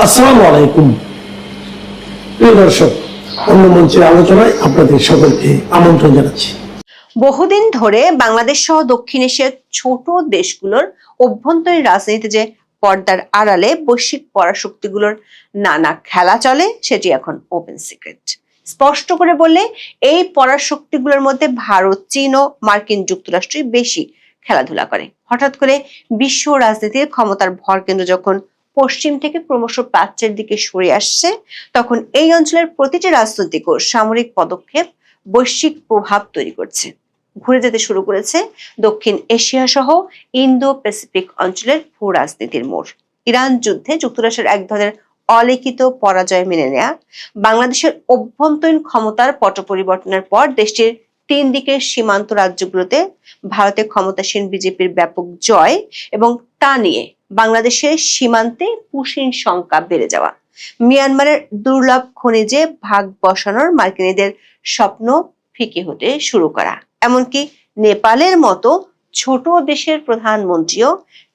আসসালামু আলাইকুম প্রিয় দর্শক, অন্য মঞ্চের আলোচনায় আপনাদের সকলকে আমন্ত্রণ জানাচ্ছি। বহুদিন ধরে বাংলাদেশ সহ দক্ষিণ এশিয়ার ছোট দেশগুলোর অভ্যন্তরীণ রাজনীতিতে যে পর্দার আড়ালে বৈশ্বিক পরাশক্তিগুলোর নানা খেলা চলে, সেটি এখন ওপেন সিক্রেট। স্পষ্ট করে বললে এই পরাশক্তিগুলোর মধ্যে ভারত, চীন ও মার্কিন যুক্তরাষ্ট্রই বেশি খেলাধুলা করে। হঠাৎ করে বিশ্ব রাজনীতির ক্ষমতার ভরকেন্দ্র যখন পশ্চিম থেকে ক্রমশ প্রাচ্যের দিকে সরে আসছে, তখন এই অঞ্চলের প্রতিটি রাজনৈতিক ও সামরিক পদক্ষেপ বৈশ্বিক প্রভাব তৈরি করছে। ঘুরে যেতে শুরু করেছে দক্ষিণ এশিয়া সহ ইন্দো প্যাসিফিক অঞ্চলের ভূ রাজনীতির মোড়। ইরান যুদ্ধে যুক্তরাষ্ট্রের এক ধরনের অলিখিত পরাজয় মেনে নেয়া, বাংলাদেশের অভ্যন্তরীণ ক্ষমতার পট পরিবর্তনের পর দেশটির তিন দিকের সীমান্ত রাজ্যগুলোতে ভারতে ক্ষমতাসীন বিজেপির ব্যাপক জয় এবং তা নিয়ে বাংলাদেশের সীমান্তে পুশিন সংখ্যা বেড়ে যাওয়া, মিয়ানমারের দুর্লভ খনিজে ভাগ বসানোর মার্কিনীদের স্বপ্ন ফিকে হতে শুরু করা, এমনকি নেপালের মতো ছোট দেশের প্রধানমন্ত্রীও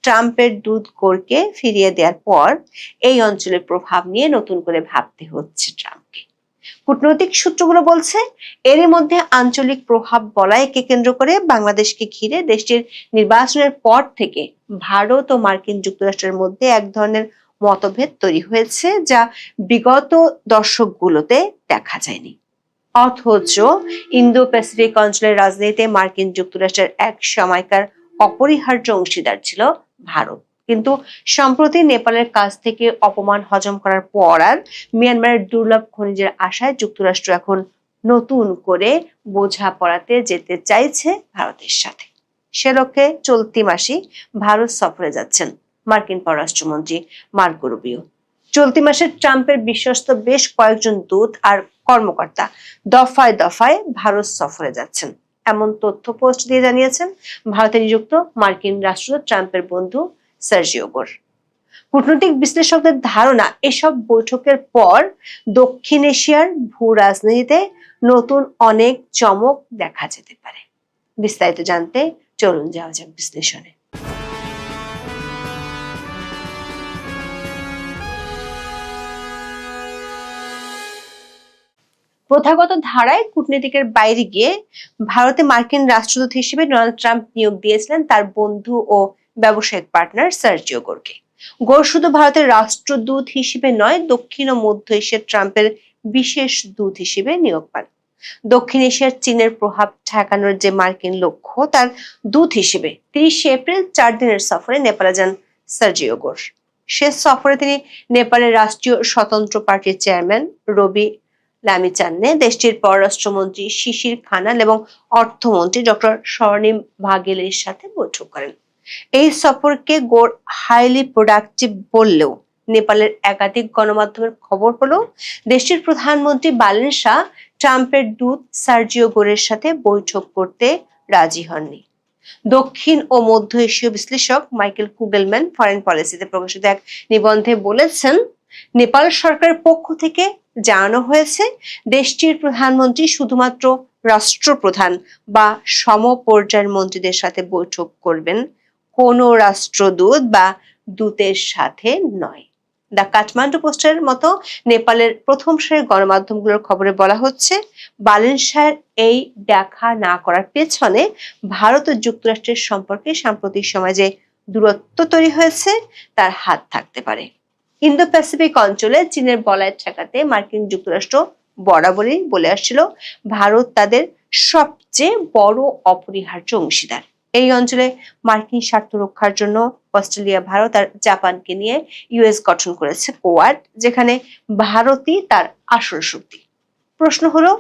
ট্রাম্পের দুধ কোরকে ফিরিয়ে দেওয়ার পর এই অঞ্চলের প্রভাব নিয়ে নতুন করে ভাবতে হচ্ছে ট্রাম্পকে। কূটনৈতিক সূত্রগুলো বলছে, এরই মধ্যে আঞ্চলিক প্রভাব বলয়কে কেন্দ্র করে বাংলাদেশকে ঘিরে দেশটির নির্বাচনের পর থেকে ভারত ও মার্কিন যুক্তরাষ্ট্রের মধ্যে এক ধরনের মতভেদ তৈরি হয়েছে, যা বিগত দশকগুলোতে দেখা যায়নি। অথচ ইন্দো প্যাসিফিক অঞ্চলের রাজনীতিতে মার্কিন যুক্তরাষ্ট্রের এক সময়কার অপরিহার্য অংশীদার ছিল ভারত। কিন্তু সম্প্রতি নেপালের কাছ থেকে অপমান হজম করার পর আর মিয়ানমারের দুর্লভ খনিজের আশায় যুক্তরাষ্ট্র এখন নতুন করে বোঝাপড়াতে যেতে চাইছে ভারতের সাথে। সে লক্ষ্যে চলতি মাসে ভারত সফরে যাচ্ছেন মার্কিন পররাষ্ট্রমন্ত্রী মার্কো রুবিও। চলতি মাসে ট্রাম্পের বিশ্বস্ত বেশ কয়েকজন দূত আর কর্মকর্তা দফায় দফায় ভারত সফরে যাচ্ছেন, এমন তথ্য পোস্ট দিয়ে জানিয়েছেন ভারতে নিযুক্ত মার্কিন রাষ্ট্রদূত ট্রাম্পের বন্ধু সার্জিও গোর। কূটনৈতিক বিশ্লেষকদের ধারণা, এসব বৈঠকের পর দক্ষিণ এশিয়ার ভূ রাজনীতিতে নতুন অনেক চমক দেখা যেতে পারে। বিস্তারিত জানতে চলুন যাওয়া যাক বিশ্লেষণে। প্রথাগত ধারায় কূটনীতিকের বাইরে গিয়ে ভারতে মার্কিন রাষ্ট্রদূত হিসেবে ডোনাল্ড ট্রাম্প নিয়োগ দিয়েছিলেন তার বন্ধু ও ব্যবসায়িক পার্টনার সার্জিও গোরকে। গোর শুধু ভারতের রাষ্ট্রদূত হিসেবে নয়, দক্ষিণ ও মধ্য এশিয়ার ট্রাম্পের বিশেষ দূত হিসেবে নিয়োগ পান। দক্ষিণ এশিয়ার চীনের প্রভাব ঠেকানোর যে মার্কিন লক্ষ্য, তার দূত হিসেবে 30 এপ্রিল 4 দিনের সফরে নেপালে যান সার্জিও গোর। শেষ সফরে তিনি নেপালের রাষ্ট্রীয় স্বতন্ত্র পার্টির চেয়ারম্যান রবি লামিচান্নে, দেশটির পররাষ্ট্রমন্ত্রী শিশির খানাল এবং অর্থমন্ত্রী ডক্টর স্বর্ণিম ভাগেলের সাথে বৈঠক করেন। এই সফরকে গোর হাইলি প্রোডাক্টিভ বললেও নেপালের একাধিক গণমাধ্যমের খবর হলো দেশটির প্রধানমন্ত্রী বালেন শাহ ট্রাম্পের দূত সার্জিও গোরের সাথে বৈঠক করতে রাজি হননি। দক্ষিণ ও মধ্য এশীয় বিশ্লেষক মাইকেল কুগেলম্যান ফরেন পলিসিতে প্রকাশিত এক নিবন্ধে বলেছেন, নেপাল সরকারের পক্ষ থেকে জানানো হয়েছে দেশটির প্রধানমন্ত্রী শুধুমাত্র রাষ্ট্রপ্রধান বা সমপর্যায়ের মন্ত্রীদের সাথে বৈঠক করবেন, কোনো রাষ্ট্রদূত বা দূতের সাথে নয়। দ্য কাঠমান্ডু পোস্টের মতো নেপালের প্রথম সারির গণমাধ্যমগুলোর খবরে বলা হচ্ছে, বালেন শাহের এই দেখা না করার পেছনে ভারত ও যুক্তরাষ্ট্রের সম্পর্কে সাম্প্রতিক সময়ে যে দূরত্ব তৈরি হয়েছে তার হাত থাকতে পারে। ইন্দো প্যাসিফিক অঞ্চলে চীনের বলয় ঠেকাতে মার্কিন যুক্তরাষ্ট্র বরাবরই বলে আসছিল ভারত তাদের সবচেয়ে বড় অপরিহার্য অংশীদার। এই অঞ্চলে মার্কিন স্বার্থ রক্ষার জন্য অস্ট্রেলিয়া, ভারত আর জাপানকে নিয়ে ইউএস গঠন করেছে কোয়াড, যেখানে ভারতই তার আসল শক্তি। প্রশ্ন হলো,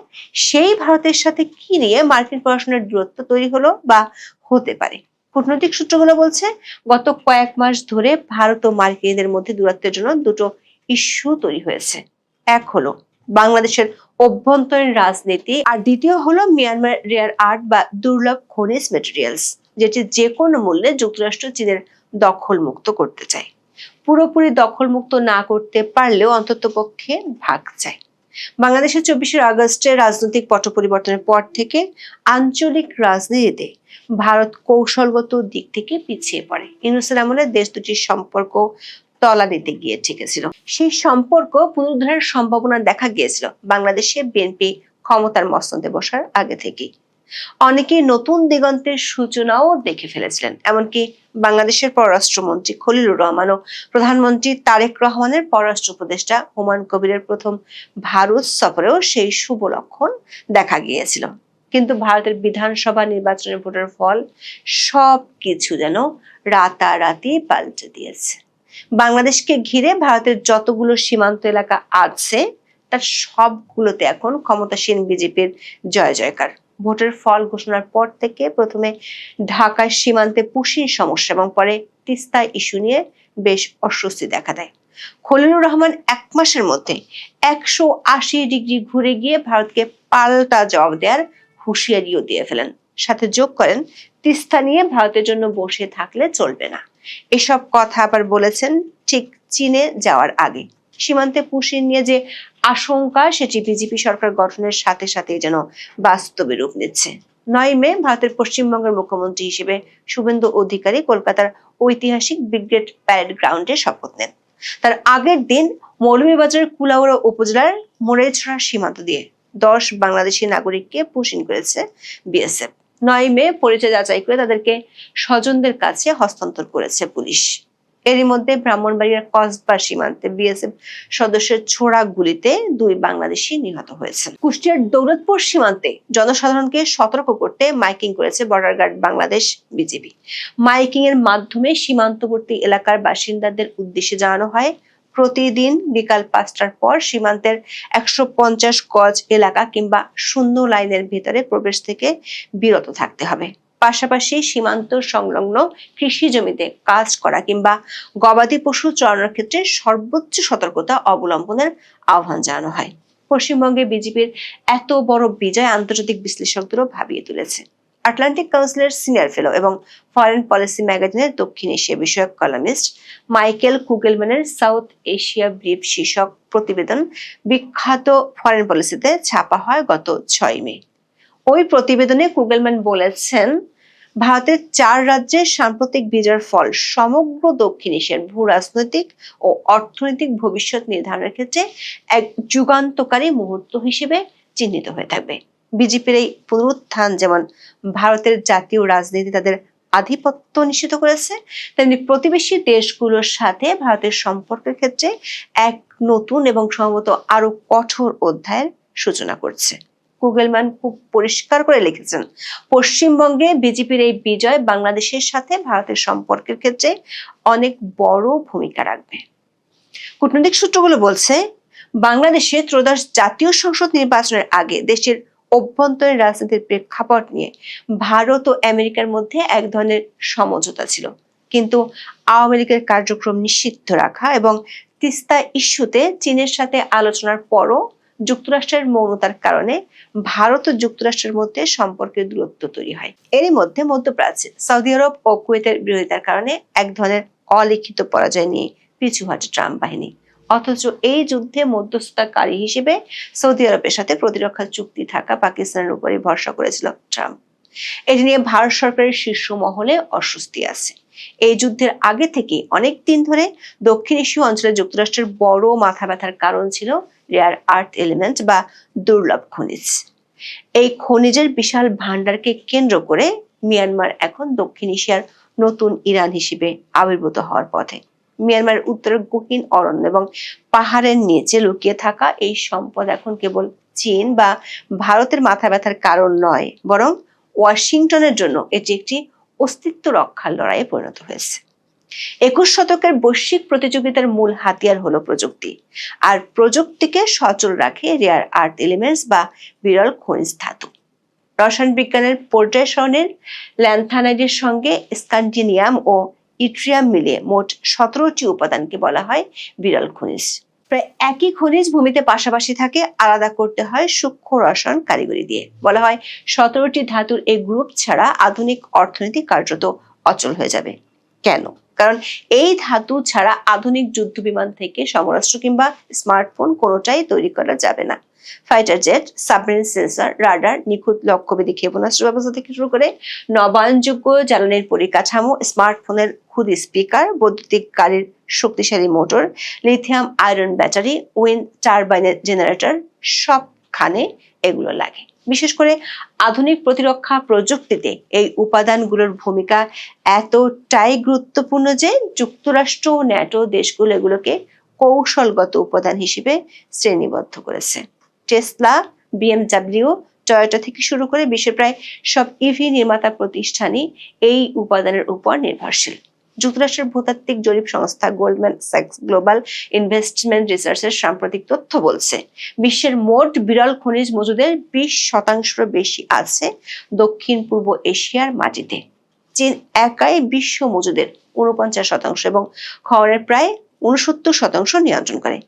সেই ভারতের সাথে কি নিয়ে মার্কিন পররাষ্ট্রের দূরত্ব তৈরি হলো বা হতে পারে? কূটনৈতিক সূত্রগুলো বলছে, গত কয়েক মাস ধরে ভারত ও মার্কিনদের মধ্যে দূরত্বের জন্য দুটো ইস্যু তৈরি হয়েছে। এক হলো বাংলাদেশের অভ্যন্তরীণ রাজনীতি, আর দ্বিতীয় হলো মিয়ানমার রেয়ার আর্থ বা দুর্লভ খনিজ ম্যাটেরিয়ালস, যেটি যে কোনো মূল্যে যুক্তরাষ্ট্র চীনের দখল মুক্ত করতে চায়। পুরোপুরি দখল মুক্ত না করতে পারলেও অন্ততপক্ষে ভাগ চায়। বাংলাদেশের 24 আগস্টের রাজনৈতিক পট পরিবর্তনের পর থেকে আঞ্চলিক রাজনীতিতে ভারত কৌশলগত দিক থেকে পিছিয়ে পড়ে। ইউনূসের আমলে দেশ দুটির সম্পর্ক তলানিতে গিয়ে ঠেকেছিল। সেই সম্পর্ক পুনরুদ্ধারের সম্ভাবনা দেখা গিয়েছিল বাংলাদেশে বিএনপি ক্ষমতার মসনদে বসার আগে থেকেই। অনেকেই নতুন দিগন্তের সূচনাও দেখে ফেলেছিলেন। এমনকি বাংলাদেশের পররাষ্ট্রমন্ত্রী খলিলুর রহমান ও প্রধানমন্ত্রী তারেক রহমানের পররাষ্ট্র উপদেষ্টা হুমায়ুন কবিরের প্রথম ভারত সফরেও সেই শুভ লক্ষণ দেখা গিয়েছিল। কিন্তু ভারতের বিধানসভা নির্বাচনের ভোটের ফল সবকিছু যেন রাতারাতি পাল্টে দিয়েছে। বাংলাদেশকে ঘিরে ভারতের যতগুলো সীমান্ত এলাকা আছে তার সবগুলোতে এখন ক্ষমতাসীন বিজেপির জয় জয়কার। ভোটের ফল ঘোষণার পর থেকে প্রথমে ঢাকার সীমান্তে পুশিন সমস্যা এবং পরে তিস্তা ইস্যু নিয়ে বেশ অস্বস্তি দেখা দেয়। খলিলুর রহমান 1 মাসের মধ্যে 180 ডিগ্রি ঘুরে গিয়ে ভারতকে পাল্টা জবাব দেওয়ার হুঁশিয়ারিও দিয়ে ফেলেন। সাথে যোগ করেন, তিস্তা নিয়ে ভারতের জন্য বসে থাকলে চলবে না। এসব কথা আবার বলেছেন ঠিক চীনে যাওয়ার আগে। সীমান্তে পুশিন নিয়ে যে আশঙ্কা, সেটি বিজেপি সরকার গঠনের সাথে সাথে যেন বাস্তবে রূপ নিচ্ছে। 9 মে ভারতের পশ্চিমবঙ্গের মুখ্যমন্ত্রী হিসেবে শুভেন্দু অধিকারী কলকাতার ঐতিহাসিক ব্রিগেড প্যারেড গ্রাউন্ডে শপথ নেন। তার আগের দিন মৌলভীবাজারের কুলাউড়া উপজেলার মোরেছড়া সীমান্ত দিয়ে 10 বাংলাদেশি নাগরিককে পুশিন করেছে বিএসএফ। 9 মে পরিচয় যাচাই করে তাদেরকে স্বজনদের কাছে হস্তান্তর করেছে পুলিশ। এরই মধ্যে ব্রাহ্মণবাড়িয়ার কসবা সীমান্তে বিএসএফ সদস্যের ছোড়া গুলিতে 2 বাংলাদেশি নিহত হয়েছেন। কুষ্টিয়ার দৌলতপুর সীমান্তে জনসাধারণকে সতর্ক করতে মাইকিং করেছে border guard Bangladesh BGB. Miking এর মাধ্যমে সীমান্তবর্তী এলাকার বাসিন্দাদের উদ্দেশ্যে জানানো হয়, প্রতিদিন বিকাল 5টার পর সীমান্তের 150 গজ এলাকা কিংবা শূন্য লাইনের ভেতরে প্রবেশ থেকে বিরত থাকতে হবে। পাশাপাশি সীমান্ত সংলগ্ন কৃষি জমিতে কাজ করা কিংবা গবাদি পশু চড়ানোর ক্ষেত্রে সর্বোচ্চ সতর্কতা অবলম্বনের আহ্বান জানানো হয়। পশ্চিমবঙ্গে বিজেপির এত বড় বিজয় আন্তর্জাতিক বিশ্লেষকদেরও ভাবিয়ে তুলেছে। আটলান্টিক কাউন্সিলের সিনিয়র ফেলো এবং ফরেন পলিসি ম্যাগাজিনের দক্ষিণ এশিয়া বিষয়ক কলামিস্ট মাইকেল কুগেলম্যানের সাউথ এশিয়া ব্রিফ শীর্ষক প্রতিবেদন বিখ্যাত ফরেন পলিসিতে ছাপা হয় গত 6 মে। ওই প্রতিবেদনে কুগেলম্যান বলেছেন, ভারতের 4 রাজ্যের সাম্প্রতিক বিজয়ের ফল সমগ্র দক্ষিণ এশিয়ার ভূ রাজনৈতিক ও অর্থনৈতিক ভবিষ্যৎ নির্ধারণের ক্ষেত্রে এক যুগান্তকারী মুহূর্ত হিসেবে চিহ্নিত হয়ে থাকবে। বিজেপির এই পুনরুত্থান যেমন ভারতের জাতীয় রাজনীতি তাদের আধিপত্য নিশ্চিত করেছে, তেমনি প্রতিবেশী দেশগুলোর সাথে ভারতের সম্পর্কের ক্ষেত্রে এক নতুন এবং সম্ভবত আরো কঠোর অধ্যায়ের সূচনা করছে। কুগেলম্যান খুব পরিষ্কার করে লিখেছেন, পশ্চিমবঙ্গে বিজেপির এই বিজয় বাংলাদেশের সাথে ভারতের সম্পর্কের ক্ষেত্রে অনেক বড় ভূমিকা রাখবে। কূটনৈতিক সূত্রগুলো বলছে, বাংলাদেশে ত্রয়োদশ জাতীয় সংসদ নির্বাচনের আগে দেশের অভ্যন্তরীণ রাজনীতির প্রেক্ষাপট নিয়ে ভারত ও আমেরিকার মধ্যে এক ধরনের সমঝোতা ছিল। কিন্তু আওয়ামী লীগের কার্যক্রম নিষিদ্ধ রাখা এবং তিস্তা ইস্যুতে চীনের সাথে আলোচনার পরও যুক্তরাষ্ট্রের মৌনতার কারণে ভারত ও যুক্তরাষ্ট্রের মধ্যে সম্পর্কের দূরত্ব তৈরি হয়। এরই মধ্যে মধ্যপ্রাচ্যে সৌদি আরব ও কুয়েতের বিরোধিতার কারণে এক ধরনের অলিখিত পরাজয় নিয়ে পিছু হটে ট্রাম্প বাহিনী। অথচ এই যুদ্ধে মধ্যস্থতাকারী হিসেবে সৌদি আরবের সাথে প্রতিরক্ষা চুক্তি থাকা পাকিস্তানের উপরে ভরসা করেছিল ট্রাম্প। এটি নিয়ে ভারত সরকারের শীর্ষ মহলে অস্বস্তি আছে। এই যুদ্ধের আগে থেকে অনেক দিন ধরে দক্ষিণ এশীয় অঞ্চলে যুক্তরাষ্ট্রের বড় মাথা ব্যথার কারণ ছিল রেয়ার আর্থ এলিমেন্ট বা দুর্লভ খনিজ। এই খনিজের বিশাল ভান্ডারকে কেন্দ্র করে মিয়ানমার এখন দক্ষিণ এশিয়ার নতুন ইরান হিসেবে আবির্ভূত হওয়ার পথে। মিয়ানমারের উত্তরের গহীন অরণ্য এবং পাহাড়ের নিচে লুকিয়ে থাকা এই সম্পদ এখন কেবল চীন বা ভারতের মাথা ব্যথার কারণ নয়, বরং ওয়াশিংটনের জন্য এটি একটি অস্তিত্ব রক্ষার লড়াইয়ে পরিণত হয়েছে। 21 শতকের বৈশ্বিক প্রতিযোগিতার মূল হাতিয়ার হলো প্রযুক্তি, আর প্রযুক্তিকে সচল রাখে রেয়ার আর্থ এলিমেন্টস বা বিরল খনিজ ধাতু। রসায়ন বিজ্ঞানের পর্যায় সারণীর ল্যান্থানাইডের সঙ্গে স্কান্ডিনিয়াম ও ইট্রিয়াম মিলিয়ে মোট 17টি উপাদানকে বলা হয় বিরল খনিজ। প্রায় একই খনিজ ভূমিতে পাশাপাশি থাকে, আলাদা করতে হয় সূক্ষ্ম রসায়ন কারিগরি দিয়ে। বলা হয় 17টি ধাতুর এই গ্রুপ ছাড়া আধুনিক অর্থনীতি কার্যত অচল হয়ে যাবে। কেন? কারণ এই ধাতু ছাড়া আধুনিক যুদ্ধ বিমান থেকে সমরাস্ত্র কিংবা স্মার্টফোন কোনোটাই তৈরি করা যাবে না। Fighter jet, submarine, sensor, radar, নিখুঁত লক্ষ্যভেদী ক্ষেপণাস্ত্র ব্যবস্থা থেকে শুরু করে নবায়নযোগ্য জ্বালানির পরিকাঠামো, স্মার্টফোনের খুদে স্পিকার, বৈদ্যুতিক গাড়ির শক্তিশালী motor, lithium iron battery, wind টারবাইনের জেনারেটর, সবখানে এগুলো লাগে। বিশেষ করে আধুনিক প্রতিরক্ষা প্রযুক্তিতে এই উপাদানগুলোর ভূমিকা এতটাই গুরুত্বপূর্ণ যে যুক্তরাষ্ট্র ও ন্যাটো দেশগুলো এগুলোকে কৌশলগত উপাদান হিসেবে শ্রেণীবদ্ধ করেছে। টেসলা, বিএমডব্লিউ, টয়োটা থেকে শুরু করে বিশ্বের প্রায় সব ইভি নির্মাতা প্রতিষ্ঠানই এই উপাদানের উপর নির্ভরশীল। যুক্তরাষ্ট্রের ভূতাত্ত্বিক জরিপ সংস্থা গোল্ডম্যান স্যাক্স গ্লোবাল ইনভেস্টমেন্ট রিসার্চের সাম্প্রতিক তথ্য বলছে, বিশ্বের মোট বিরল খনিজ মজুদের 20% বেশি আছে দক্ষিণ পূর্ব এশিয়ার মাটিতে। চীন একাই বিশ্ব মজুদের 49% এবং খননের প্রায় 69% নিয়ন্ত্রণ করে।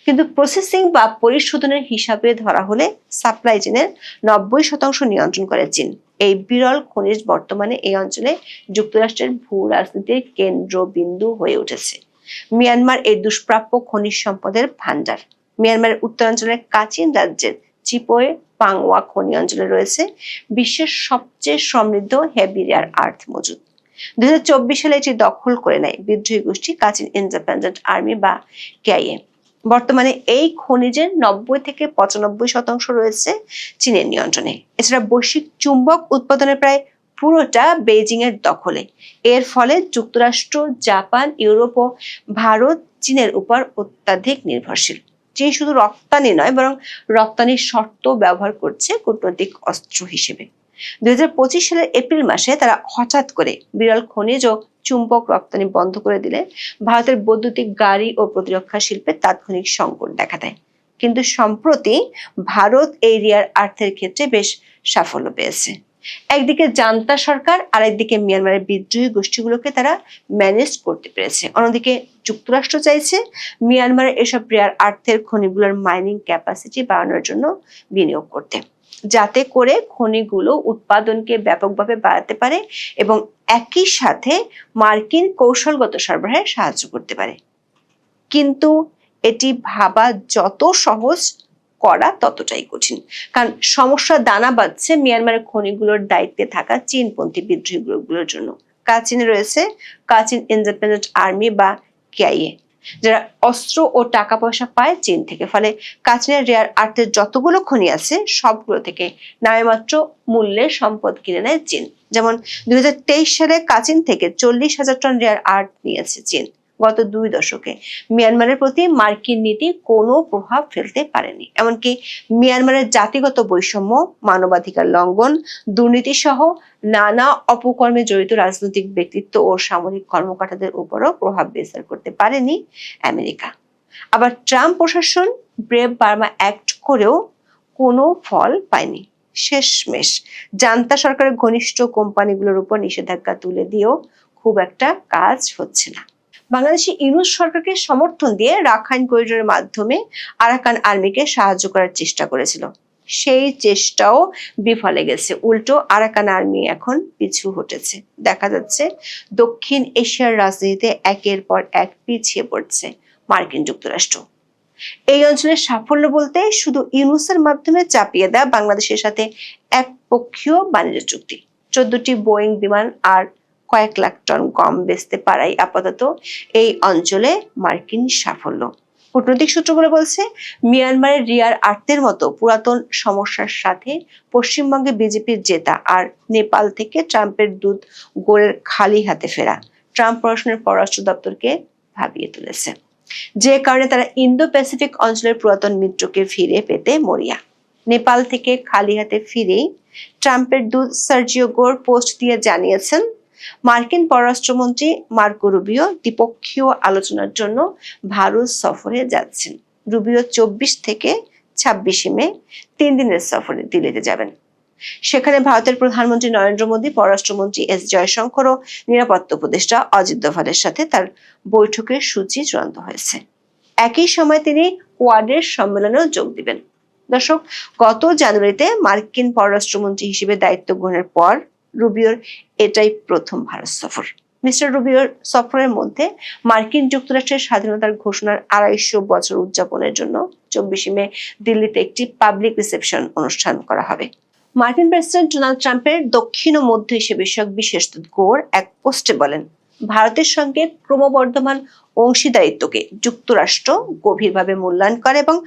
কিন্তু প্রসেসিং বা পরিশোধনের হিসাবে ধরা হলে সাপ্লাই চেনের 90% নিয়ন্ত্রণ করে চীন। এই বিরল খনিজ বর্তমানে এই অঞ্চলে যুক্তরাষ্ট্রের ভূ রাজনীতির কেন্দ্রবিন্দু হয়ে উঠেছে। মিয়ানমার এই দুষ্প্রাপ্য খনিজ সম্পদের ভান্ডার। মিয়ানমারের উত্তরাঞ্চলের কাচিন রাজ্যের চিপোয়ে পাংওয়া খনি অঞ্চলে রয়েছে বিশ্বের সবচেয়ে সমৃদ্ধ হেভি রেয়ার আর্থ মজুদ। 2024 সালে এটি দখল করে নেয় বিদ্রোহী গোষ্ঠী কাচিন ইন্ডিপেন্ডেন্ট আর্মি বা কেআইএ। বর্তমানে এই খনিজের 90 থেকে 95% রয়েছে চীনের নিয়ন্ত্রণে। এছাড়া বৈশ্বিক চুম্বক উৎপাদনের প্রায় পুরোটা বেইজিং এর দখলে। এর ফলে যুক্তরাষ্ট্র, জাপান, ইউরোপ ও ভারত চীনের উপর অত্যাধিক নির্ভরশীল। চীন শুধু রপ্তানি নয়, বরং রপ্তানির শর্ত ব্যবহার করছে কূটনৈতিক অস্ত্র হিসেবে। 2025 সালের এপ্রিল মাসে তারা হঠাৎ করে বিরল খনিজ ও চুম্বক রপ্তানি বন্ধ করে দিলে ভারতের বৈদ্যুতিক গাড়ি ও প্রতিরক্ষা শিল্পে তাৎক্ষণিক সংকট দেখা দেয়। কিন্তু সম্প্রতি ভারত এই রেয়ার আর্থের ক্ষেত্রে বেশ সাফল্য পেয়েছে। একদিকে জান্তা সরকার, আরেকদিকে মিয়ানমারের বিদ্রোহী গোষ্ঠীগুলোকে তারা ম্যানেজ করতে পেরেছে। অন্যদিকে যুক্তরাষ্ট্র চাইছে মিয়ানমারের এসব রেয়ার আর্থের খনিগুলোর মাইনিং ক্যাপাসিটি বাড়ানোর জন্য বিনিয়োগ করতে, যাতে করে খনিগুলো উৎপাদনকে ব্যাপকভাবে বাড়াতে পারে এবং একই সাথে মার্কিন কৌশলগত সরবরাহে সাহায্য করতে পারে। কিন্তু এটি ভাবা যত সহজ, করা ততটাই কঠিন। কারণ সমস্যা দানা বাঁধছে মিয়ানমারের খনিগুলোর দায়িত্বে থাকা চীনপন্থী বিদ্রোহী গ্রুপগুলোর জন্য। কাচিনে রয়েছে কাচিন ইন্ডিপেন্ডেন্ট আর্মি বা কেআইএ, যারা অস্ত্র ও টাকা পয়সা পায় চীন থেকে। ফলে কাচিনের রেয়ার আর্থের যতগুলো খনি আছে সবগুলো থেকে নামেমাত্র মূল্যে সম্পদ কিনে নেয় চীন। যেমন 2023 সালে কাচিন থেকে 40,000 টন রেয়ার আর্থ নিয়েছে চীন। গত 2 দশকে মিয়ানমারের প্রতি মার্কিন নীতি কোনো প্রভাব ফেলতে পারেনি। এমনকি মিয়ানমারের জাতিগত বৈষম্য, মানবাধিকার লঙ্ঘন, দুর্নীতি সহ নানা অপকর্মে জড়িত রাজনৈতিক ব্যক্তিত্ব ও সামরিক কর্মকর্তাদের উপরও প্রভাব বিস্তার করতে পারেনি আমেরিকা। আবার ট্রাম্প প্রশাসন ব্রেভ বার্মা অ্যাক্ট করেও কোনো ফল পায়নি। শেষমেশ জান্তা সরকারের ঘনিষ্ঠ কোম্পানিগুলোর উপর নিষেধাজ্ঞা তুলে দিয়েও খুব একটা কাজ হচ্ছে না। বাংলাদেশি ইউনূস সরকারকে সমর্থন দিয়ে রাখাইন করিডোরের মাধ্যমে আরাকান আর্মিকে সাহায্য করার চেষ্টা করেছিল। সেই চেষ্টাও বিফলে গেছে। উল্টো আরাকান আর্মি এখন পিছু হটেছে। দেখা যাচ্ছে দক্ষিণ এশিয়ার রাজনীতিতে একের পর এক পিছিয়ে পড়ছে মার্কিন যুক্তরাষ্ট্র। এই অঞ্চলের সাফল্য বলতে শুধু ইউনূসের মাধ্যমে চাপিয়ে দেয়া বাংলাদেশের সাথে একপক্ষীয় বাণিজ্য চুক্তি, 14টি বোয়িং বিমান আর কয়েক লাখ টন গম বেচতে পারাই আপাতত এই অঞ্চলে মার্কিন সাফল্য। কূটনৈতিক সূত্রগুলো বলছে, মিয়ানমারের রেয়ার আর্থের মতো পুরাতন সমস্যার সাথে পশ্চিমবঙ্গে বিজেপির জেতা আর নেপাল থেকে ট্রাম্পের দুধ গোড়ের খালি হাতে ফেরা ট্রাম্প প্রশাসনের পররাষ্ট্র দপ্তরকে ভাবিয়ে তুলেছে। যে কারণে তারা ইন্দো প্যাসিফিক অঞ্চলের পুরাতন মিত্রকে ফিরে পেতে মরিয়া। নেপাল থেকে খালি হাতে ফিরেই ট্রাম্পের দূত সার্জিও গোর পোস্ট দিয়ে জানিয়েছেন, মার্কিন পররাষ্ট্রমন্ত্রী মার্কো রুবিও দ্বিপক্ষীয় আলোচনার জন্য ভারত সফরে যাচ্ছেন। রুবিও 24 থেকে 26 মে 3 দিনের সফরে দিল্লিতে যাবেন। সেখানে ভারতের প্রধানমন্ত্রী নরেন্দ্র মোদী, পররাষ্ট্রমন্ত্রী এস জয়শঙ্কর ও নিরাপত্তা উপদেষ্টা অজিত দোভালের সাথে তার বৈঠকের সূচি চূড়ান্ত হয়েছে। একই সময় তিনি কোয়াডের সম্মেলনেও যোগ দিবেন। দর্শক, গত জানুয়ারিতে মার্কিন পররাষ্ট্রমন্ত্রী হিসেবে দায়িত্ব গ্রহণের পর রুবিওর এটাই প্রথম ভারত সফর। মিস্টার রুবিওর সফরের মধ্যে মার্কিন যুক্তরাষ্ট্রের স্বাধীনতার ঘোষণার 250 বছর উদযাপনের জন্য 24 মে দিল্লিতে একটি পাবলিক রিসেপশন অনুষ্ঠান করা হবে। মার্কিন প্রেসিডেন্ট ডোনাল্ড ট্রাম্পের দক্ষিণ ও মধ্য এশিয়া বিষয়ক বিশেষ দূত গোর এক পোস্টে বলেন, ভারতের সঙ্গে ক্রমবর্ধমান অংশীদারিত্বকে যুক্তরাষ্ট্র গভীরভাবে মূল্যায়ন করে এবং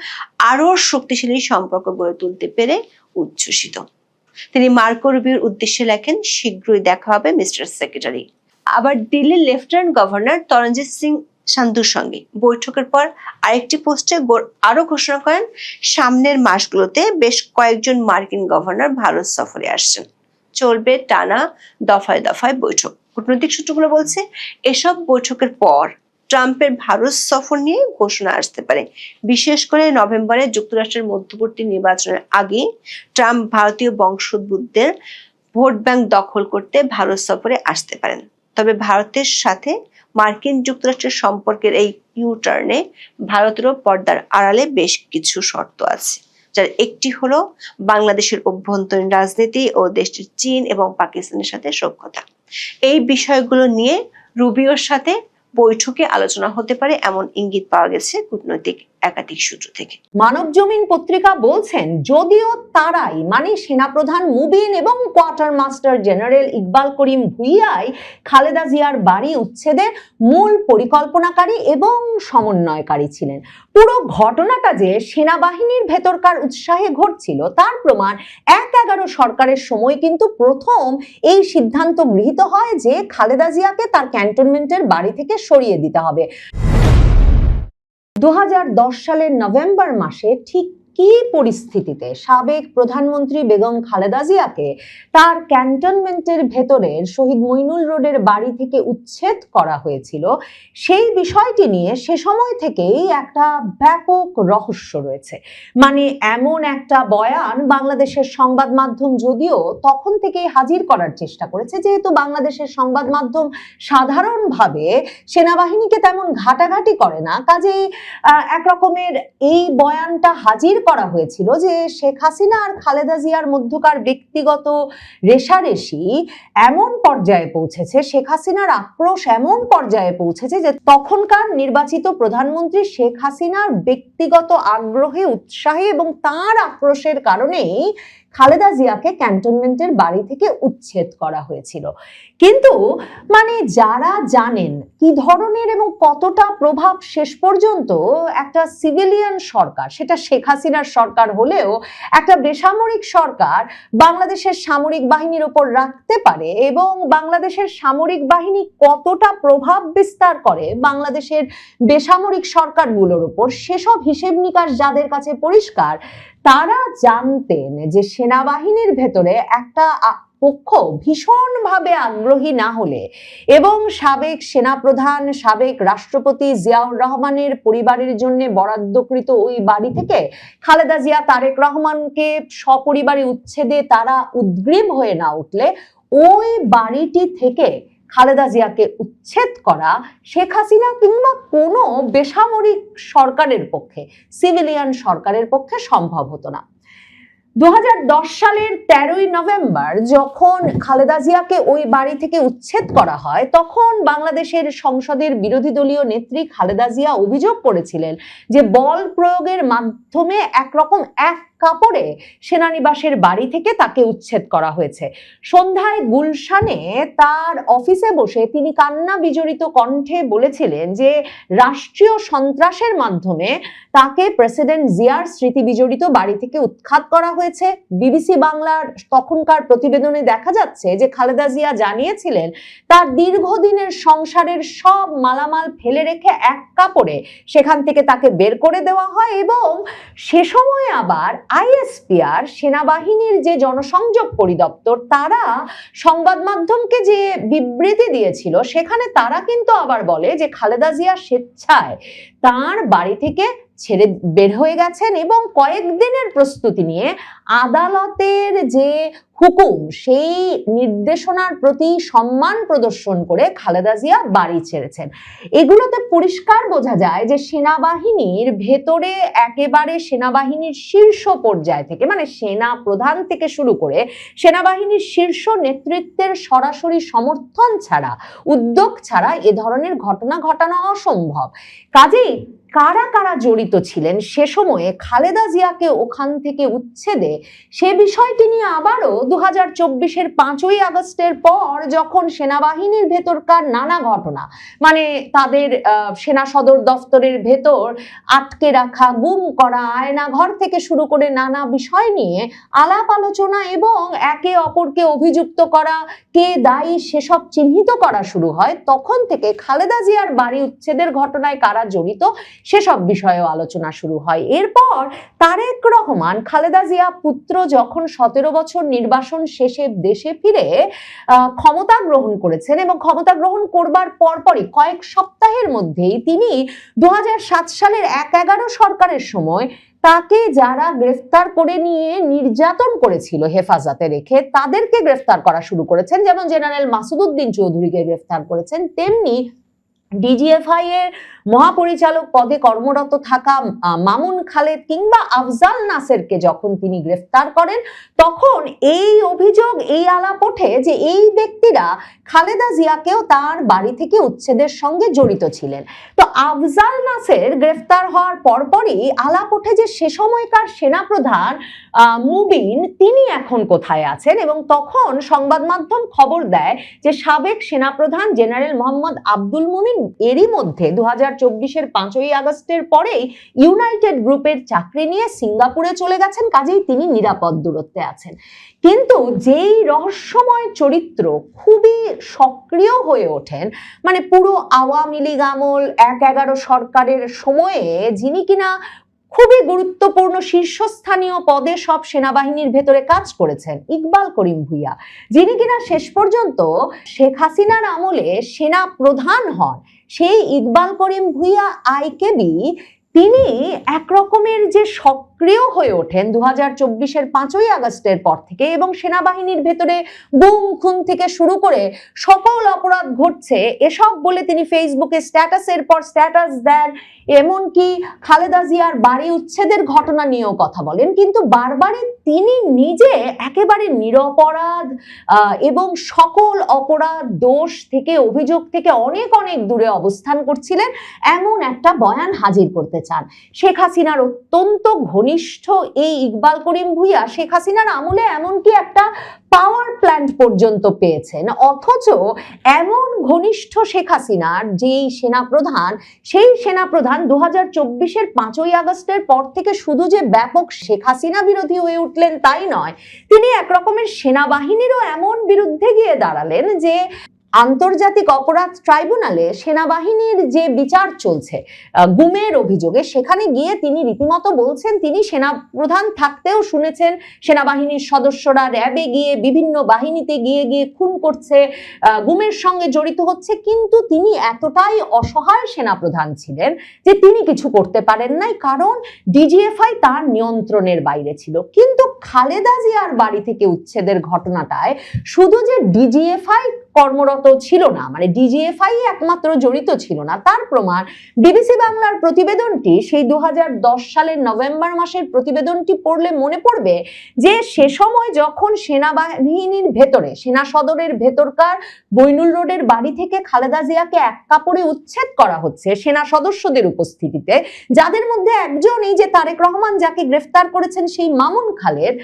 আরও শক্তিশালী সম্পর্ক গড়ে তুলতে পেরে উচ্ছ্বসিত। তিনি মার্কো রুবিওর উদ্দেশ্যে লেখেন, শীঘ্রই দেখা হবে মিস্টার সেক্রেটারি। আবার দিল্লির লেফটেন্যান্ট গভর্নর তরণজিৎ সিং সান্ধুর সঙ্গে বৈঠকের পর আরেকটি পোস্টে গোর আরো ঘোষণা করেন, সামনের মাসগুলোতে বেশ কয়েকজন মার্কিন গভর্নর ভারত সফরে আসছেন, চলবে টানা দফায় দফায় বৈঠক। কূটনৈতিক সূত্রগুলো বলছে, এসব বৈঠকের পর ট্রাম্পের ভারত সফর নিয়ে ঘোষণা আসতে পারে। বিশেষ করে নভেম্বরে যুক্তরাষ্ট্রের মধ্যবর্তী নির্বাচনের আগে ট্রাম্প ভারতীয় বংশোদ্ভূতদের ভোট ব্যাংক দখল করতে ভারত সফরে আসতে পারেন। তবে ভারতের সাথে মার্কিন যুক্তরাষ্ট্রের সম্পর্কের এই ইউটার্নে ভারতেরও পর্দার আড়ালে বেশ কিছু শর্ত আছে, যার একটি হলো বাংলাদেশের অভ্যন্তরীণ রাজনীতি ও দেশটির চীন এবং পাকিস্তানের সাথে সখ্যতা। এই বিষয়গুলো নিয়ে রুবিওর সাথে বৈঠকে আলোচনা হতে পারে এমন ইঙ্গিত পাওয়া গেছে কূটনৈতিক একাধিক সূত্র থেকে। মানব জমিন পত্রিকা বলছেন, যদিও তারাই মানে সেনাপ্রধান মুবিন এবং কোয়ার্টার মাস্টার জেনারেল ইকবাল করিম ভুইয়াই খালেদা জিয়ার বাড়ি উচ্ছেদের মূল পরিকল্পনাকারী এবং সমন্বয়কারী ছিলেন, পুরো ঘটনাটা যে সেনাবাহিনীর ভেতরকার উৎসাহে ঘটছিল তার প্রমাণ ১/১১ সরকারের সময় কিন্তু প্রথম এই সিদ্ধান্ত গৃহীত হয় যে খালেদা জিয়াকে তার ক্যান্টনমেন্টের বাড়ি থেকে সরিয়ে দিতে হবে। 2010 সালের নভেম্বর মাসে ঠিক কি পরিস্থিতিতে সাবেক প্রধানমন্ত্রী বেগম খালেদা জিয়াকে তার ক্যান্টনমেন্টের ভেতরের শহীদ মইনুল রোডের বাড়ি থেকে উচ্ছেদ করা হয়েছিল, সেই বিষয়টি নিয়ে সে সময় থেকেই একটা ব্যাপক রহস্য রয়েছে। মানে এমন একটা বয়ান বাংলাদেশের সংবাদ মাধ্যম যদিও তখন থেকেই হাজির করার চেষ্টা করেছে, যেহেতু বাংলাদেশের সংবাদ মাধ্যম সাধারণভাবে সেনাবাহিনীকে তেমন ঘাটাঘাটি করে না, কাজেই একরকমের এই বয়ানটা হাজির করা হয়েছিল যে শেখ হাসিনা আর খালেদা জিয়ার মধ্যকার ব্যক্তিগত রেষারেষি এমন পর্যায়ে পৌঁছেছে, শেখ হাসিনার আক্রোশ এমন পর্যায়ে পৌঁছেছে যে তখনকার নির্বাচিত প্রধানমন্ত্রী শেখ হাসিনার ব্যক্তিগত আগ্রহে, উৎসাহে এবং তার আক্রোশের কারণেই খালেদা জিয়াকে ক্যান্টনমেন্টের বাড়ি থেকে উচ্ছেদ করা হয়েছিল। কিন্তু মানে যারা জানেন কি ধরনের এবং কতটা প্রভাব শেষ পর্যন্ত একটা সিভিলিয়ান সরকার, সেটা শেখ হাসিনার সরকার হলেও একটা বেসামরিক সরকার বাংলাদেশের সামরিক বাহিনীর উপর রাখতে পারে এবং বাংলাদেশের সামরিক বাহিনী কতটা প্রভাব বিস্তার করে বাংলাদেশের বেসামরিক সরকারগুলোর উপর, সেসব হিসেব নিকাশ যাদের কাছে পরিষ্কার, তারা জানতেন যে সেনাবাহিনীর ভেতরে একটা পক্ষ ভীষণভাবে আগ্রহী না হলে এবং সাবেক সেনাপ্রধান, সাবেক রাষ্ট্রপতি জিয়াউর রহমানের পরিবারের জন্য বরাদ্দকৃত ওই বাড়ি থেকে খালেদা জিয়া, তারেক রহমানকে সপরিবারে উচ্ছেদে তারা উদ্গ্রীব হয়ে না উঠলে ওই বাড়িটি থেকে খালেদা জিয়াকে উচ্ছেদ করা শেখ হাসিনা কিংবা কোনো বেসামরিক সরকারের পক্ষে, সিভিলিয়ান সরকারের পক্ষে সম্ভব হতো না। 2010 সালের 13ই নভেম্বর যখন খালেদা জিয়াকে ওই বাড়ি থেকে উচ্ছেদ করা হয়, তখন বাংলাদেশের সংসদের বিরোধী দলীয় নেত্রী খালেদা জিয়া অভিযোগ করেছিলেন যে বল প্রয়োগের মাধ্যমে একরকম এক কাপড়ে সেনানিবাসের বাড়ি থেকে তাকে উচ্ছেদ করা হয়েছে। সন্ধ্যায় গুলশানে তার অফিসে বসে তিনি কান্না বিজড়িত কণ্ঠে বলেছিলেন যে রাষ্ট্রীয় সন্ত্রাসের মাধ্যমে তাকে প্রেসিডেন্ট জিয়ার স্মৃতি বিজড়িত বাড়ি থেকে উৎখাত করা হয়েছে। বিবিসি বাংলার তখনকার প্রতিবেদনে দেখা যাচ্ছে যে খালেদা জিয়া জানিয়েছিলেন তার দীর্ঘদিনের সংসারের সব মালামাল ফেলে রেখে এক কাপড়ে সেখান থেকে তাকে বের করে দেওয়া হয় এবং সে সময় আবার আইএসপিআর, সেনাবাহিনীর যে জনসংযোগ পরিদপ্তর, তারা সংবাদ মাধ্যমকে যে বিবৃতি দিয়েছিল সেখানে তারা কিন্তু আবার বলে যে খালেদা জিয়া স্বেচ্ছায় তার বাড়ি থেকে ছেড়ে বের হয়ে গেছেন এবং কয়েকদিনের প্রস্তুতি নিয়ে আদালতের যে হুকুম সেই নির্দেশনার প্রতি সম্মান প্রদর্শন করে খালেদা জিয়া বাড়ি ছেড়েছেন। এগুলোতে পরিষ্কার বোঝা যায় যে সেনাবাহিনীর ভেতরে একেবারে সেনাবাহিনীর শীর্ষ পর্যায় থেকে, মানে সেনা প্রধান থেকে শুরু করে সেনাবাহিনীর শীর্ষ নেতৃত্বের সরাসরি সমর্থন ছাড়া, উদ্যোগ ছাড়া এ ধরনের ঘটনা ঘটানো অসম্ভব। কাজেই কারা কারা জড়িত ছিলেন সে সময়ে খালেদা জিয়াকে ওখান থেকে উচ্ছেদে, সে বিষয়টি নিয়ে আবারও 2024-এর 5ই আগস্টের পর যখন সেনাবাহিনীর ভেতরকার নানা ঘটনা, মানে তাদের সেনা সদর দফতরের ভেতর আটকে রাখা, গুম করা, আয়নাঘর থেকে শুরু করে নানা বিষয় নিয়ে আলাপ আলোচনা এবং একে অপরকে অভিযুক্ত করা, কে দায়ী সেসব চিহ্নিত করা শুরু হয়, তখন থেকে খালেদা জিয়ার বাড়ি উচ্ছেদের ঘটনায় কারা জড়িত সেসব বিষয়েও আলোচনা শুরু হয়। এরপর তারেক রহমান, খালেদা জিয়া পুত্র, যখন 17 বছর নির্বাসন শেষে দেশে ফিরে ক্ষমতা গ্রহণ করেছেন এবং ক্ষমতা গ্রহণ করবার পরপরই কয়েক সপ্তাহের মধ্যেই তিনি 2007 সালের 1/11 সরকারের সময় তাকে যারা গ্রেফতার করে নিয়ে নির্যাতন করেছিল হেফাজতে রেখে, তাদেরকে গ্রেফতার করা শুরু করেছেন। যেমন জেনারেল মাসুদউদ্দিন চৌধুরীকে গ্রেফতার করেছেন, তেমনি ডিজিএফআই এর মহাপরিচালক পদে কর্মরত থাকা মামুন খালেদ কিংবা আফজাল নাসেরকে যখন তিনি গ্রেফতার করেন, তখন এই অভিযোগ, এই আলাপ ওঠে যে এই ব্যক্তিরা খালেদা জিয়াকেও তার বাড়ি থেকে উচ্ছেদের সঙ্গে জড়িত ছিলেন। তো আফজাল নাসের গ্রেফতার হওয়ার পরপরই আলাপ ওঠে যে সে সময়কার সেনাপ্রধান মুবিন তিনি এখন কোথায় আছেন, এবং তখন সংবাদ মাধ্যম খবর দেয় যে সাবেক সেনাপ্রধান জেনারেল মোহাম্মদ আব্দুল মুমিন এরই মধ্যে 2024-এর 5ই আগস্টের পরেই ইউনাইটেড গ্রুপের চাকরি নিয়ে সিঙ্গাপুরে চলে গেছেন, কাজেই তিনি নিরাপদ দূরত্বে আছেন। কিন্তু যেই রহস্যময় চরিত্র খুবই সক্রিয় হয়ে ওঠেন, মানে পুরো আওয়ামী লীগ আমল 1/11 সরকারের সময়ে যিনি কিনা খুবই গুরুত্বপূর্ণ শীর্ষস্থানীয় পদে সব সেনাবাহিনীর ভেতরে কাজ করেছেন, ইকবাল করিম ভূঁইয়া, যিনি কিনা শেষ পর্যন্ত শেখ হাসিনার আমলে সেনা প্রধান হন, সেই ইকবাল করিম ভূঁইয়া আইকেবি তিনি একরকমের যে সক্রিয় হয়ে ওঠেন 2024-এর 5ই আগস্টের পর থেকে, এবং সেনাবাহিনীর ভেতরে গুম খুন থেকে শুরু করে সকল অপরাধ ঘটছে এসব বলে তিনি ফেসবুকে স্ট্যাটাসের পর স্ট্যাটাস দেন, এমনকি খালেদা জিয়ার বাড়ি উচ্ছেদের ঘটনা নিয়েও কথা বলেন। কিন্তু বারবারই তিনি নিজে একেবারে নিরপরাধ এবং সকল অপরাধ, দোষ থেকে, অভিযোগ থেকে অনেক অনেক দূরে অবস্থান করছিলেন এমন একটা বয়ান হাজির করতে চান। শেখ হাসিনার অত্যন্ত ঘনিষ্ঠ এই ইকবাল করিম ভূঁইয়া শেখ হাসিনার আমলে এমনকি একটা পাওয়ার প্ল্যান্ট পর্যন্ত পেয়েছেন, অথচ এমন ঘনিষ্ঠ শেখ হাসিনার যেই সেনাপ্রধান, সেই সেনাপ্রধান 2024-এর 5ই আগস্টের পর থেকে শুধু যে ব্যাপক শেখ হাসিনা বিরোধী হয়ে উঠলেন তাই নয়, তিনি একরকমের সেনাবাহিনীরও এমন বিরুদ্ধে গিয়ে দাঁড়ালেন যে আন্তর্জাতিক অপরাধ ট্রাইব্যুনালে সেনাবাহিনীর যে বিচার চলছে গুমের অভিযোগে, সেখানে গিয়ে তিনি রীতিমতো বলছেন তিনি সেনাপ্রধান থাকতেও শুনেছেন সেনাবাহিনীর সদস্যরা র্যাবে গিয়ে বিভিন্ন বাহিনীতে গিয়ে গিয়ে খুন করছে, গুমের সঙ্গে জড়িত হচ্ছে, কিন্তু তিনি এতটাই অসহায় সেনাপ্রধান ছিলেন যে তিনি কিছু করতে পারেন নাই, কারণ ডিজিএফআই তার নিয়ন্ত্রণের বাইরে ছিল। কিন্তু খালেদা জিয়ার বাড়ি থেকে উচ্ছেদের ঘটনাটায় শুধু যে ডিজিএফআই কর্মরত ছিল না, মানে ডিজিএফআই একমাত্র জড়িত ছিল না, তার প্রমাণ বিবিসি বাংলার প্রতিবেদনটি, সেই 2010 সালের নভেম্বর মাসের প্রতিবেদনটি পড়লে মনে পড়বে যে সে সময় যখন সেনাবাহিনীর ভেতরে, সেনা সদরের ভেতরকার মইনুল রোডের বাড়ি থেকে খালেদা জিয়াকে এক কাপড়ে উচ্ছেদ করা হচ্ছে সেনা সদস্যদের উপস্থিতিতে, যাদের মধ্যে একজন এই যে তারেক রহমান যাকে গ্রেফতার করেছেন সেই মামুন খালেদ,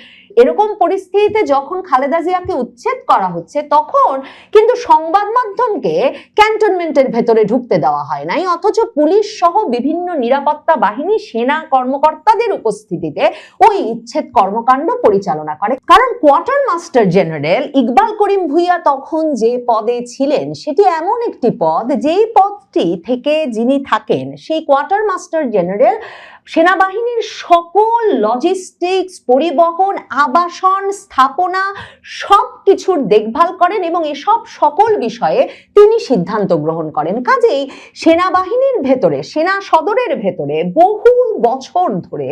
এরকম পরিস্থিতিতে যখন খালেদা জিয়াকে উচ্ছেদ করা হচ্ছে তখন কিন্তু সংবাদ মাধ্যমকে ক্যান্টনমেন্টের ভেতরে ঢুকতে দেওয়া হয় নাই, অথচ পুলিশ সহ বিভিন্ন নিরাপত্তা বাহিনী সেনা কর্মকর্তাদের উপস্থিতিতে ওই উচ্ছেদ কর্মকাণ্ড পরিচালনা করে। কারণ কোয়ার্টার মাস্টার জেনারেল ইকবাল করিম ভূঁইয়া তখন যে পদে ছিলেন সেটি এমন একটি পদ, যেই পদটি থেকে যিনি থাকেন সেই কোয়ার্টার মাস্টার জেনারেল সেনাবাহিনীর সকল লজিস্টিক্স, পরিবহন, আবাসন, স্থাপনা সবকিছুর দেখভাল করেন এবং এসব সকল বিষয়ে তিনি সিদ্ধান্ত গ্রহণ করেন। কাজেই সেনাবাহিনীর ভেতরে, সেনা সদরের ভেতরে বহু বছর ধরে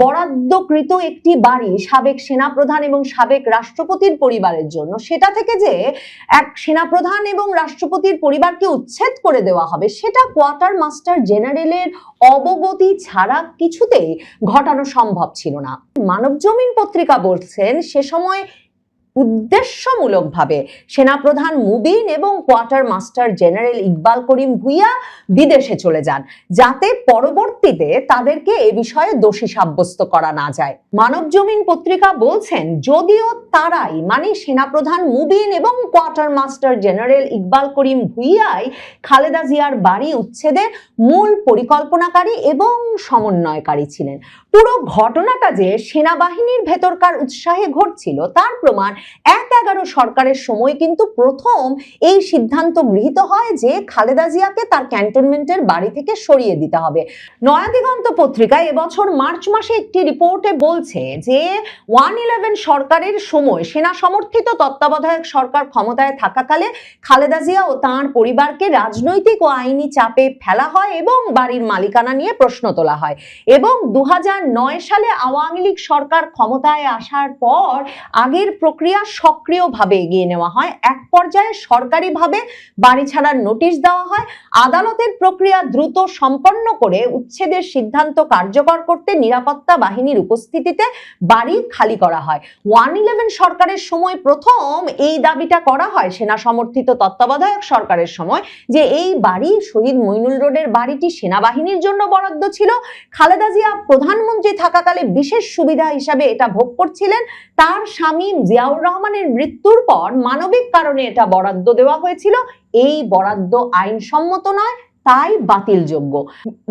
বরাদ্দকৃত একটি বাড়ি সাবেক সেনাপ্রধান এবং সাবেক রাষ্ট্রপতির পরিবারের জন্য, সেটা থেকে যে এক সেনাপ্রধান এবং রাষ্ট্রপতির পরিবারকে উচ্ছেদ করে দেওয়া হবে, সেটা কোয়ার্টার মাস্টার জেনারেলের অবগতি ছাড়া কিছুতেই ঘটানো সম্ভব ছিল না। মানবজমিন পত্রিকা বলছেন সে সময় উদ্দেশ্যমূলকভাবে সেনাপ্রধান মুবিন এবং কোয়ার্টার মাস্টার জেনারেল ইকবাল করিম ভুইয়া বিদেশে চলে যান, যাতে পরবর্তীতে তাদেরকে এ বিষয়ে দোষী সাব্যস্ত করা না যায়। মানবজমিন পত্রিকা বলছেন যদিও তারাই, মানে সেনাপ্রধান মুবিন এবং কোয়ার্টার মাস্টার জেনারেল ইকবাল করিম ভুইয়াই খালেদা জিয়ার বাড়ি উচ্ছেদের মূল পরিকল্পনাকারী এবং সমন্বয়কারী ছিলেন, পুরো ঘটনাটা যে সেনাবাহিনীর ভেতরকার উৎসাহে ঘটছিল তার প্রমাণ ১/১১ সরকারের সময় কিন্তু প্রথম এই সিদ্ধান্ত গৃহীত হয় যে খালেদা জিয়াকে তার ক্যান্টনমেন্টের বাড়ি থেকে সরিয়ে দিতে হবে। নয়াদিগন্ত পত্রিকা এবছর মার্চ মাসে একটি রিপোর্টে বলছে যে 111 সরকারের সময় সেনা সমর্থিত তত্ত্বাবধায়ক সরকার ক্ষমতায় থাকাকালে খালেদা জিয়া ও তাঁর পরিবারকে রাজনৈতিক ও আইনি চাপে ফেলা হয় এবং বাড়ির মালিকানা নিয়ে প্রশ্ন তোলা হয়, এবং 2009 সালে আওয়ামী লীগ সরকার ক্ষমতায় আসার পর আগের প্রক্রিয়া সক্রিয়ভাবে এগিয়ে নেওয়া হয়। এক পর্যায়ে সরকারিভাবে বাড়ি ছাড়ার নোটিশ দেওয়া হয়। আদালতের প্রক্রিয়া দ্রুত সম্পন্ন করে উচ্ছেদের সিদ্ধান্ত কার্যকর করতে নিরাপত্তা বাহিনীর উপস্থিতিতে বাড়ি খালি করা হয়। 111 সরকারের সময় প্রথম এই দাবিটা করা হয় সেনা সমর্থিত তত্ত্বাবধায়ক সরকারের সময়, যে এই বাড়ি শহীদ মইনুল রোডের বাড়িটি সেনাবাহিনীর জন্য বরাদ্দ ছিল। খালেদা জিয়া প্রধানমন্ত্রী থাকাকালে বিশেষ সুবিধা হিসাবে এটা ভোগ করছিলেন। তার স্বামী জিয়াউর রহমানের মৃত্যুর পর মানবিক কারণে এটা বরাদ্দ দেওয়া হয়েছিল। এই বরাদ্দ আইনসম্মত নয়, তাই বাতিলযোগ্য।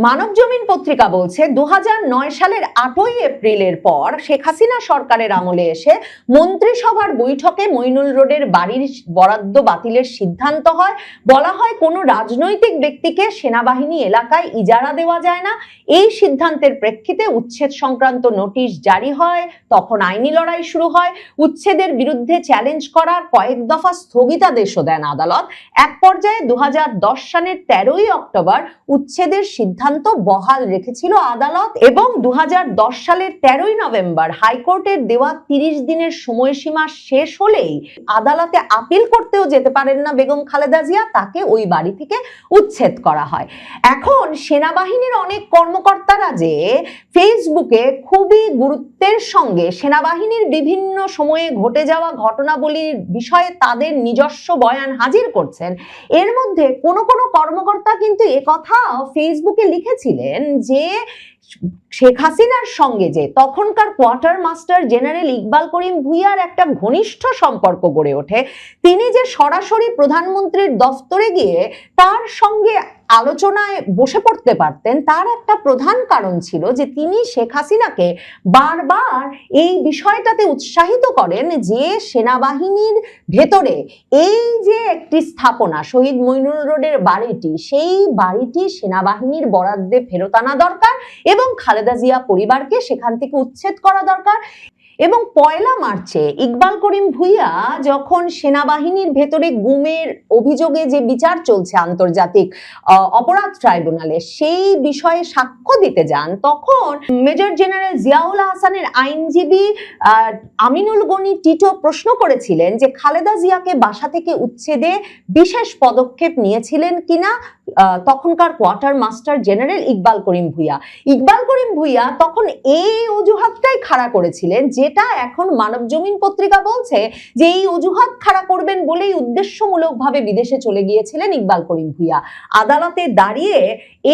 মানবজমিন পত্রিকা বলছে 2009 সালের 8ই এপ্রিলের পর শেখ হাসিনা সরকারের আমলে এসে মন্ত্রিসভার বৈঠকে মইনুল রোডের বাড়ির বরাদ্দ বাতিলের সিদ্ধান্ত হয়। বলা হয় কোনো রাজনৈতিক ব্যক্তিকে সেনাবাহিনী এলাকায় ইজারা দেওয়া যায় না। এই সিদ্ধান্তের প্রেক্ষিতে উচ্ছেদ সংক্রান্ত নোটিশ জারি হয়। তখন আইনি লড়াই শুরু হয়। উচ্ছেদের বিরুদ্ধে চ্যালেঞ্জ করার কয়েক দফা স্থগিতাদেশও দেন আদালত। এক পর্যায়ে 2010 সালের 13ই অক্টোবর উচ্ছেদের সিদ্ধান্ত বহাল রেখেছিল আদালত, এবং 2010 সালের 13ই নভেম্বর হাইকোর্টের দেওয়া 30 দিনের সময়সীমা শেষ হলেই আদালতে আপিল করতেও যেতে পারেন না বেগম খালেদা জিয়া, তাকে ওই বাড়ি থেকে উচ্ছেদ করা হয়। এখন সেনাবাহিনীর অনেক কর্মকর্তারা যে ফেসবুকে খুবই গুরুত্বের সঙ্গে সেনাবাহিনীর বিভিন্ন সময়ে ঘটে যাওয়া ঘটনাবলীর বিষয়ে তাদের নিজস্ব বয়ান হাজির করছেন, এর মধ্যে কোনো কর্মকর্তা কিন্তু একথা ফেসবুকে লিখেছিলেন যে শেখ হাসিনার সঙ্গে যে তখনকার কোয়ার্টার মাস্টার জেনারেল ইকবাল করিম ভুইয়ার একটা ঘনিষ্ঠ সম্পর্ক গড়ে ওঠে, তিনি যে সরাসরি প্রধানমন্ত্রীর দফতরে গিয়ে তার সঙ্গে আলোচনায় বসে পড়তে পারতেন, তার একটা প্রধান কারণ ছিল যে তিনি শেখ হাসিনাকে বারবার এই বিষয়টাতে উৎসাহিত করেন যে সেনাবাহিনীর ভেতরে এই যে একটি স্থাপনা শহীদ মইনুল রোডের বাড়িটি, সেই বাড়িটি সেনাবাহিনীর বরাদ্দে ফেরত আনা দরকার এবং খালেদা জিয়া পরিবারকে সেখান থেকে উচ্ছেদ করা দরকার। এবং 1 মার্চে ইকবাল করিম ভুইয়া যখন সেনাবাহিনীর ভেতরে গুমের অভিযোগে যে বিচার চলছে আন্তর্জাতিক অপরাধ ট্রাইব্যুনালে, সেই বিষয়ে সাক্ষ্য দিতে যান, তখন মেজর জেনারেল জিয়াউল হাসানের আইনজীবী আমিনুল গনি টিটো প্রশ্ন করেছিলেন যে খালেদা জিয়াকে বাসা থেকে উচ্ছেদে বিশেষ পদক্ষেপ নিয়েছিলেন কিনা তখনকার কোয়ার্টার মাস্টার জেনারেল ইকবাল করিম ভুইয়া। ইকবাল করিম ভুইয়া তখন এই অজুহাতটাই খাড়া করেছিলেন, যেটা এখন মানবজমিন পত্রিকা বলছে যে এই অজুহাত খাড়া করবেন বলেই উদ্দেশ্যমূলকভাবে বিদেশে চলে গিয়েছিলেন ইকবাল করিম ভুইয়া। আদালতে দাঁড়িয়ে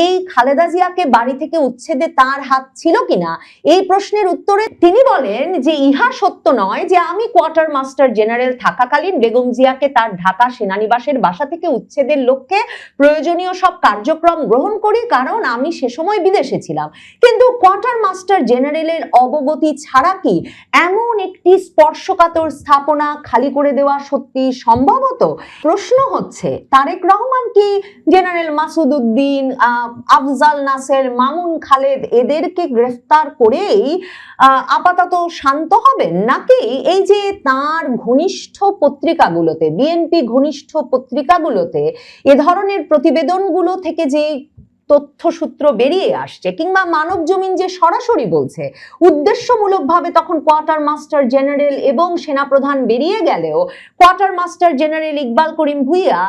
এই খালেদা জিয়াকে বাড়ি থেকে উচ্ছেদে তার হাত ছিল কিনা এই প্রশ্নের উত্তরে তিনি বলেন যে ইহা সত্য নয় যে আমি কোয়ার্টার মাস্টার জেনারেল থাকাকালীন বেগম জিয়াকে তার ঢাকা সেনানিবাসের বাসা থেকে উচ্ছেদের লক্ষ্যে প্রয়োজনীয় সব কার্যক্রম গ্রহণ করি, কারণ আমি সে সময় বিদেশে ছিলাম। কিন্তু কোয়ার্টার মাস্টার জেনারেলের অবগতি ছাড়া কি এমন একটি স্পর্শকাতর স্থাপনা খালি করে দেওয়া সত্যি সম্ভবত? প্রশ্ন হচ্ছে, তারেক রহমান কি জেনারেল মাসুদ উদ্দিন, আফজাল নাসের, মামুন খালেদ এদেরকে গ্রেফতার করেই আপাতত শান্ত হবেন, নাকি এই যে তার ঘনিষ্ঠ পত্রিকাগুলোতে, বিএনপি ঘনিষ্ঠ পত্রিকাগুলোতে এ ধরনের প্রতিবেদনগুলো থেকে যে তথ্যসূত্র বেরিয়ে আসছে, কিংবা মানব জমিন যে সরাসরি বলছে, উদ্দেশ্যমূলকভাবে তখন কোয়ার্টার মাস্টার জেনারেল এবং সেনাপ্রধান বেরিয়ে গেলেও কোয়ার্টার মাস্টার জেনারেল ইকবাল করিম ভুইয়া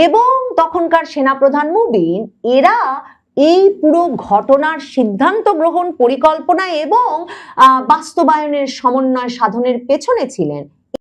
এবং তখনকার সেনাপ্রধান মুবিন, এরা এই পুরো ঘটনার সিদ্ধান্ত গ্রহণ, পরিকল্পনা এবং বাস্তবায়নের সমন্বয় সাধনের পেছনে ছিলেন,